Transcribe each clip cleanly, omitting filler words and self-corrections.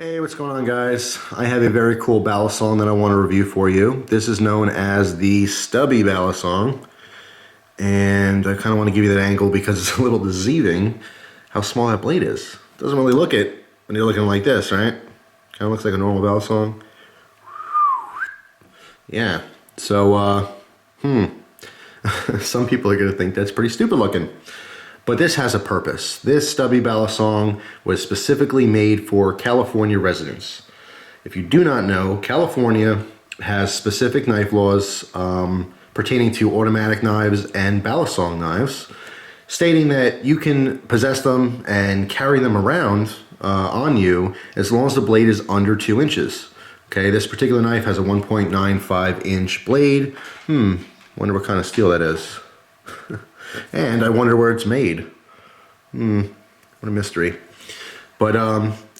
Hey, what's going on, guys? I have a very cool Balisong that I want to review for you. This is known as the Stubby Balisong, and I kind of want to give you that angle because it's a little deceiving how small that blade is. Doesn't really look it when you're looking like this, right? Kind of looks like a normal Balisong. Yeah, so, some people are going to think that's pretty stupid looking. But this has a purpose. This Stubby Balisong was specifically made for California residents. If you do not know, California has specific knife laws pertaining to automatic knives and Balisong knives, stating that you can possess them and carry them around on you as long as the blade is under 2 inches. Okay, this particular knife has a 1.95 inch blade. Wonder what kind of steel that is. And I wonder where it's made. What a mystery. But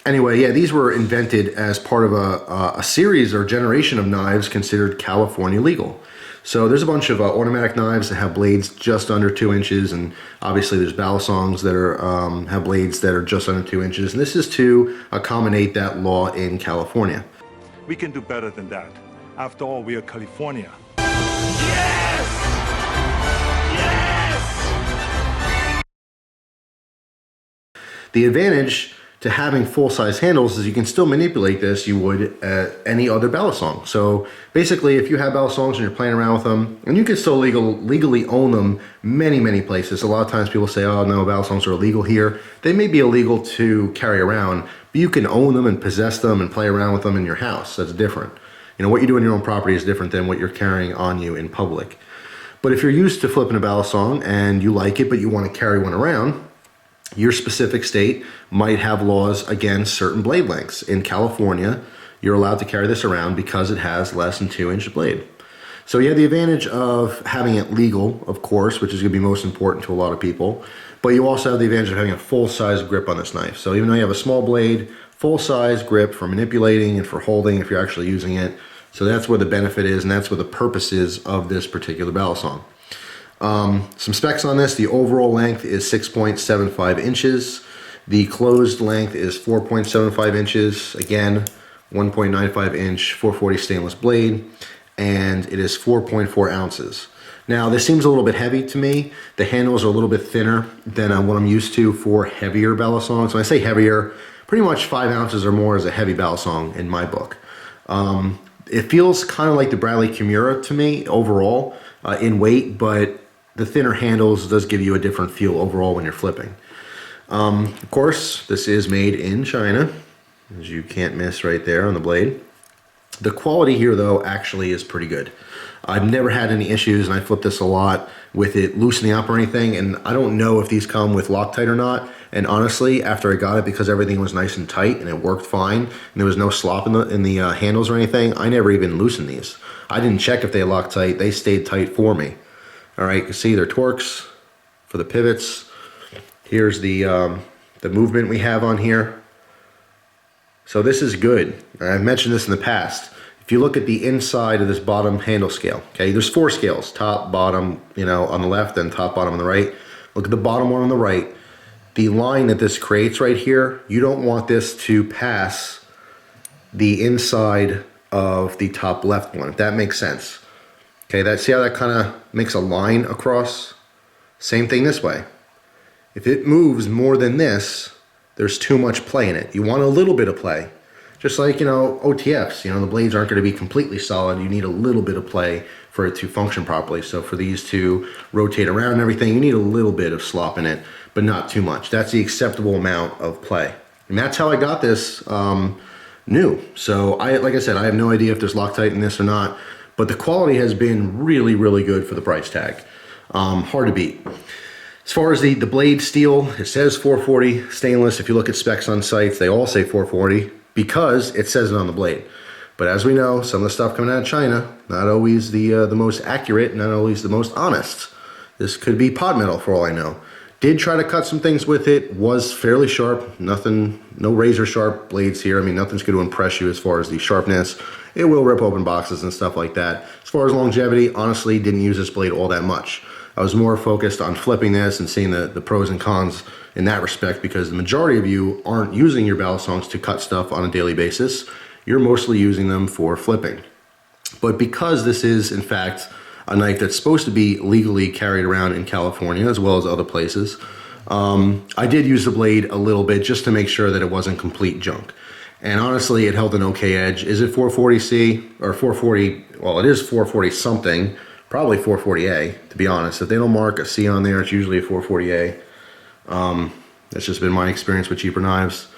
anyway, yeah, these were invented as part of a series or generation of knives considered California legal. So there's a bunch of automatic knives that have blades just under 2 inches, and obviously there's Balisongs that are have blades that are just under 2 inches. And this is to accommodate that law in California. We can do better than that. After all, we are California. The advantage to having full-size handles is you can still manipulate this you would any other Balisong. So basically, if you have Balisongs and you're playing around with them, and you can still legally own them many places. A lot of times people say, oh no, Balisongs are illegal here. They may be illegal to carry around, but you can own them and possess them and play around with them in your house. That's different. You know, what you do in your own property is different than what you're carrying on you in public. But if you're used to flipping a Balisong and you like it, but you want to carry one around, your specific state might have laws against certain blade lengths. In California, you're allowed to carry this around because it has less than 2 inch blade. So you have the advantage of having it legal, of course, which is going to be most important to a lot of people, but you also have the advantage of having a full-size grip on this knife. So even though you have a small blade, full-size grip for manipulating and for holding if you're actually using it. So that's where the benefit is, and that's where the purpose is of this particular Balisong. Some specs on this: the overall length is 6.75 inches. The closed length is 4.75 inches. Again, 1.95 inch 440 stainless blade, and it is 4.4 ounces. Now, this seems a little bit heavy to me. The handles are a little bit thinner than what I'm used to for heavier Balisongs. When I say heavier, pretty much 5 ounces or more is a heavy Balisong in my book. It feels kind of like the Bradley Kimura to me overall in weight, but the thinner handles does give you a different feel overall when you're flipping. Of course, this is made in China, as you can't miss right there on the blade. The quality here, though, actually is pretty good. I've never had any issues, and I flip this a lot with it loosening up or anything, and I don't know if these come with Loctite or not. And honestly, after I got it, because everything was nice and tight and it worked fine, and there was no slop in the handles or anything, I never even loosened these. I didn't check if they locked tight. They stayed tight for me. All right, you can see their torques for the pivots. Here's the movement we have on here. So this is good. I've mentioned this in the past. If you look at the inside of this bottom handle scale, okay, there's 4 scales: top, bottom, you know, on the left, and top, bottom on the right. Look at the bottom one on the right. The line that this creates right here, you don't want this to pass the inside of the top left one, if that makes sense. Okay, see how that kind of makes a line across? Same thing this way. If it moves more than this, there's too much play in it. You want a little bit of play. Just like, you know, OTFs, you know, the blades aren't going to be completely solid. You need a little bit of play for it to function properly. So for these to rotate around and everything, you need a little bit of slop in it, but not too much. That's the acceptable amount of play. And that's how I got this new. So like I said, I have no idea if there's Loctite in this or not, but the quality has been really good for the price tag. Hard to beat. As far as the blade steel, it says 440 stainless. If you look at specs on sites, they all say 440 because it says it on the blade. But as we know, some of the stuff coming out of China, not always the most accurate, not always the most honest. This could be pot metal for all I know. Did try to cut some things with it, was fairly sharp. Nothing, no razor sharp blades here. I mean, nothing's going to impress you as far as the sharpness. It will rip open boxes and stuff like that. As far as longevity, honestly, didn't use this blade all that much. I was more focused on flipping this and seeing the pros and cons in that respect, because the majority of you aren't using your balisongs to cut stuff on a daily basis. You're mostly using them for flipping. But because this is, in fact, a knife that's supposed to be legally carried around in California as well as other places, I did use the blade a little bit just to make sure that it wasn't complete junk. And honestly, it held an okay edge. Is it 440C or 440? Well, it is 440 something, probably 440A, to be honest. If they don't mark a C on there, it's usually a 440A. That's just been my experience with cheaper knives.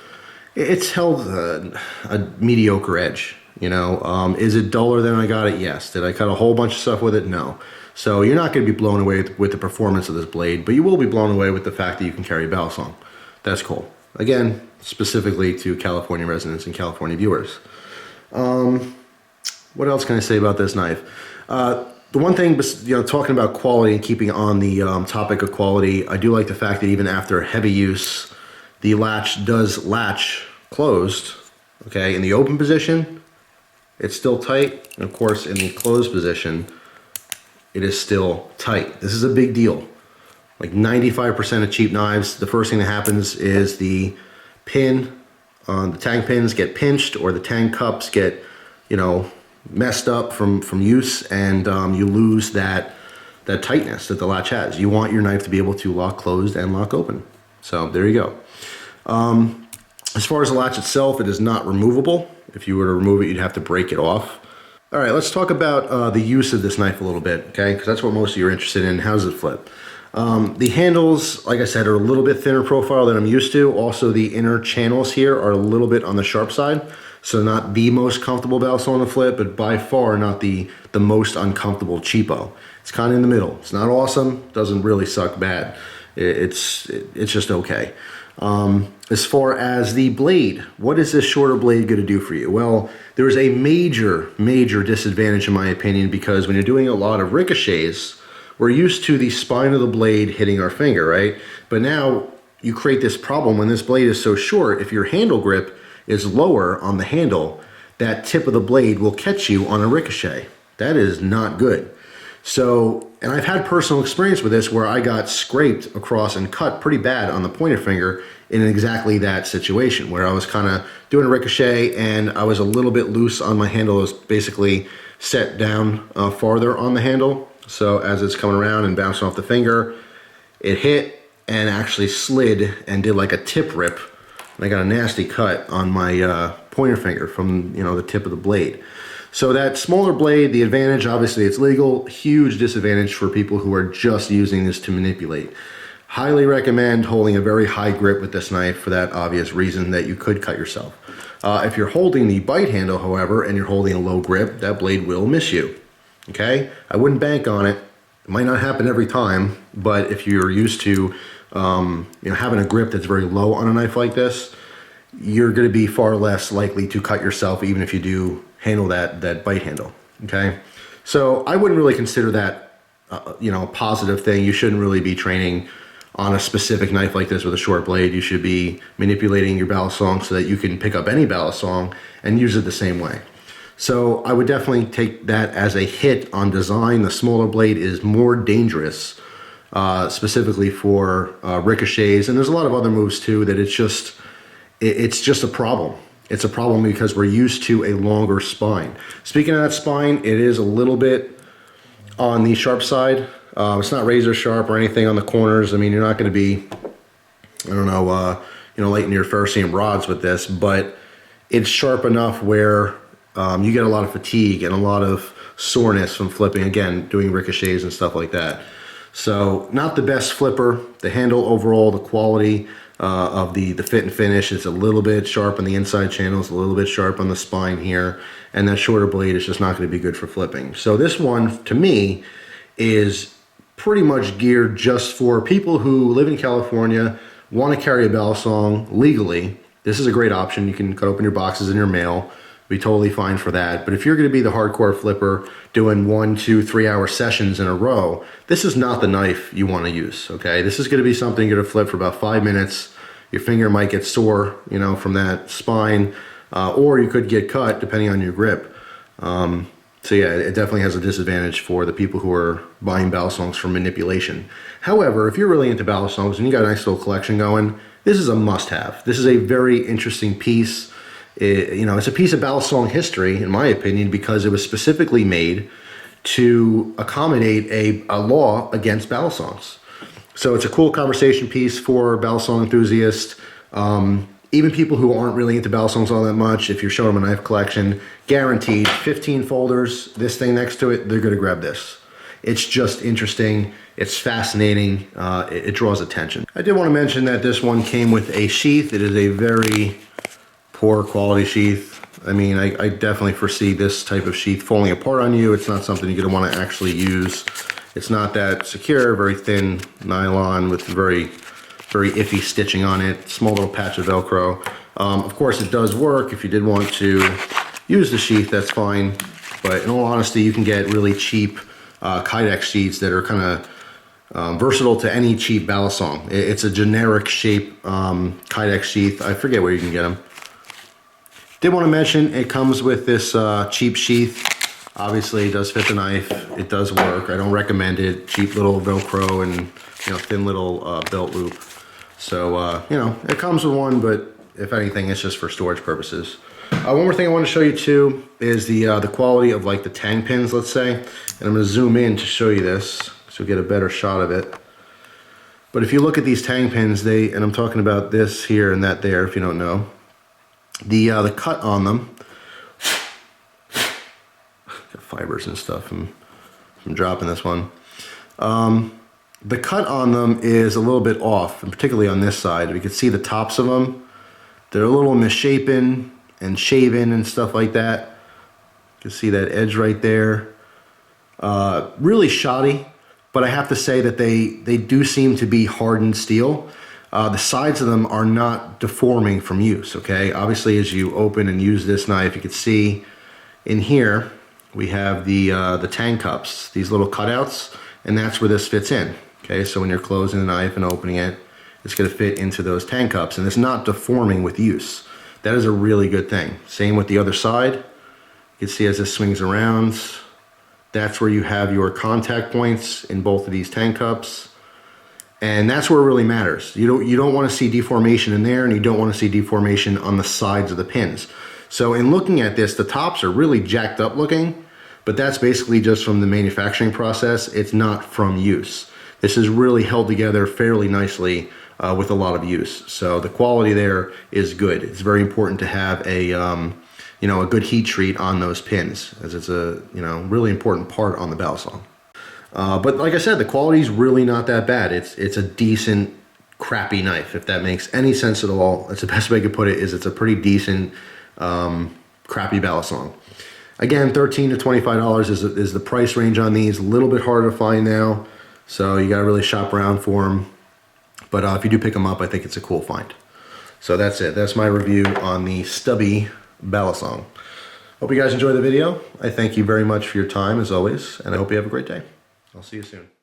It's held a mediocre edge, you know. Is it duller than I got it? Yes. Did I cut a whole bunch of stuff with it? No. So you're not going to be blown away with the performance of this blade, but you will be blown away with the fact that you can carry a balisong. That's cool. Again, specifically to California residents and California viewers. What else can I say about this knife? The one thing, you know, talking about quality and keeping on the topic of quality, I do like the fact that even after heavy use, the latch does latch closed. Okay, in the open position, it's still tight, and of course in the closed position, it is still tight. This is a big deal. Like 95% of cheap knives, the first thing that happens is the pin, the tang pins get pinched, or the tang cups get, you know, messed up from use, and you lose that tightness that the latch has. You want your knife to be able to lock closed and lock open. So there you go. As far as the latch itself, it is not removable. If you were to remove it, you'd have to break it off. All right, let's talk about the use of this knife a little bit, okay? Because that's what most of you are interested in. How does it flip? The handles, like I said, are a little bit thinner profile than I'm used to. Also, the inner channels here are a little bit on the sharp side. So not the most comfortable balisong to flip, but by far not the most uncomfortable cheapo. It's kind of in the middle. It's not awesome, doesn't really suck bad. It's just okay. As far as the blade, what is this shorter blade going to do for you? Well, there's a major disadvantage in my opinion, because when you're doing a lot of ricochets, we're used to the spine of the blade hitting our finger, right? But now you create this problem when this blade is so short. If your handle grip is lower on the handle, that tip of the blade will catch you on a ricochet. That is not good. So, and I've had personal experience with this where I got scraped across and cut pretty bad on the pointer finger in exactly that situation, where I was kind of doing a ricochet and I was a little bit loose on my handle. It was basically set down farther on the handle. So as it's coming around and bouncing off the finger, it hit and actually slid and did like a tip rip. And I got a nasty cut on my pointer finger from, you know, the tip of the blade. So that smaller blade, the advantage, obviously it's legal, huge disadvantage for people who are just using this to manipulate. Highly recommend holding a very high grip with this knife for that obvious reason that you could cut yourself. If you're holding the bite handle, however, and you're holding a low grip, that blade will miss you. Okay? I wouldn't bank on it. It might not happen every time, but if you're used to you know, having a grip that's very low on a knife like this, you're going to be far less likely to cut yourself, even if you do handle that bite handle. Okay, so I wouldn't really consider that you know, a positive thing. You shouldn't really be training on a specific knife like this with a short blade. You should be manipulating your balisong so that you can pick up any balisong and use it the same way. So I would definitely take that as a hit on design. The smaller blade is more dangerous, specifically for ricochets, and there's a lot of other moves too that it's just a problem. It's a problem because we're used to a longer spine. Speaking of that spine, it is a little bit on the sharp side. It's not razor sharp or anything on the corners. I mean, you're not going to be, I don't know, you know, lighting your ferrocerium rods with this, but it's sharp enough where you get a lot of fatigue and a lot of soreness from flipping, again, doing ricochets and stuff like that. So not the best flipper. The handle overall, the quality of the fit and finish is a little bit sharp on the inside channels, a little bit sharp on the spine here, and that shorter blade is just not going to be good for flipping. So this one, to me, is pretty much geared just for people who live in California, want to carry a balisong legally. This is a great option. You can cut open your boxes in your mail. Be totally fine for that. But if you're going to be the hardcore flipper doing 1, 2, 3 hour sessions in a row, this is not the knife you want to use. Okay, this is going to be something you're going to flip for about 5 minutes. Your finger might get sore, you know, from that spine, or you could get cut depending on your grip. So yeah, it definitely has a disadvantage for the people who are buying Balisongs for manipulation. However, if you're really into Balisongs and you got a nice little collection going, this is a must-have. This is a very interesting piece. It's a piece of Balisong history, in my opinion, because it was specifically made to accommodate a law against Balisongs. So it's a cool conversation piece for Balisong enthusiasts. Even people who aren't really into Balisongs all that much, if you're showing them a knife collection, guaranteed 15 folders, this thing next to it, they're going to grab this. It's just interesting. It's fascinating. It draws attention. I did want to mention that this one came with a sheath. It is a very poor quality sheath. I mean, I definitely foresee this type of sheath falling apart on you. It's not something you're going to want to actually use. It's not that secure, very thin nylon with very iffy stitching on it, small little patch of Velcro. Of course, it does work. If you did want to use the sheath, that's fine. But in all honesty, you can get really cheap Kydex sheaths that are kind of versatile to any cheap Balisong. It's a generic shape Kydex sheath. I forget where you can get them. Did want to mention it comes with this cheap sheath. Obviously, it does fit the knife. It does work. I don't recommend it. Cheap little Velcro and thin little belt loop. So it comes with one, but if anything, it's just for storage purposes. One more thing I want to show you too is the quality of like the tang pins, let's say. And I'm going to zoom in to show you this so you get a better shot of it. But if you look at these tang pins, and I'm talking about this here and that there, if you don't know, the cut on them, got fibers and stuff from dropping this one. The cut on them is a little bit off, and particularly on this side. You can see the tops of them. They're a little misshapen and shaven and stuff like that. You can see that edge right there. Really shoddy, but I have to say that they do seem to be hardened steel. The sides of them are not deforming from use, okay? Obviously, as you open and use this knife, you can see in here, we have the tang cups, these little cutouts, and that's where this fits in. Okay, so when you're closing the knife and opening it, it's going to fit into those tang cups, and it's not deforming with use. That is a really good thing. Same with the other side. You can see as this swings around, that's where you have your contact points in both of these tang cups, and that's where it really matters. You don't want to see deformation in there, and you don't want to see deformation on the sides of the pins. So in looking at this, the tops are really jacked up looking, but that's basically just from the manufacturing process. It's not from use. This is really held together fairly nicely with a lot of use. So the quality there is good. It's very important to have a good heat treat on those pins, as it's a really important part on the Balisong. But like I said, the quality is really not that bad. It's a decent, crappy knife, if that makes any sense at all. That's the best way I could put it. Is it's a pretty decent, crappy Balisong. Again, $13 to $25 is the price range on these. A little bit harder to find now. So you gotta really shop around for them. But if you do pick them up, I think it's a cool find. So that's it. That's my review on the STUBBY Balisong. Hope you guys enjoyed the video. I thank you very much for your time, as always, and I hope you have a great day. I'll see you soon.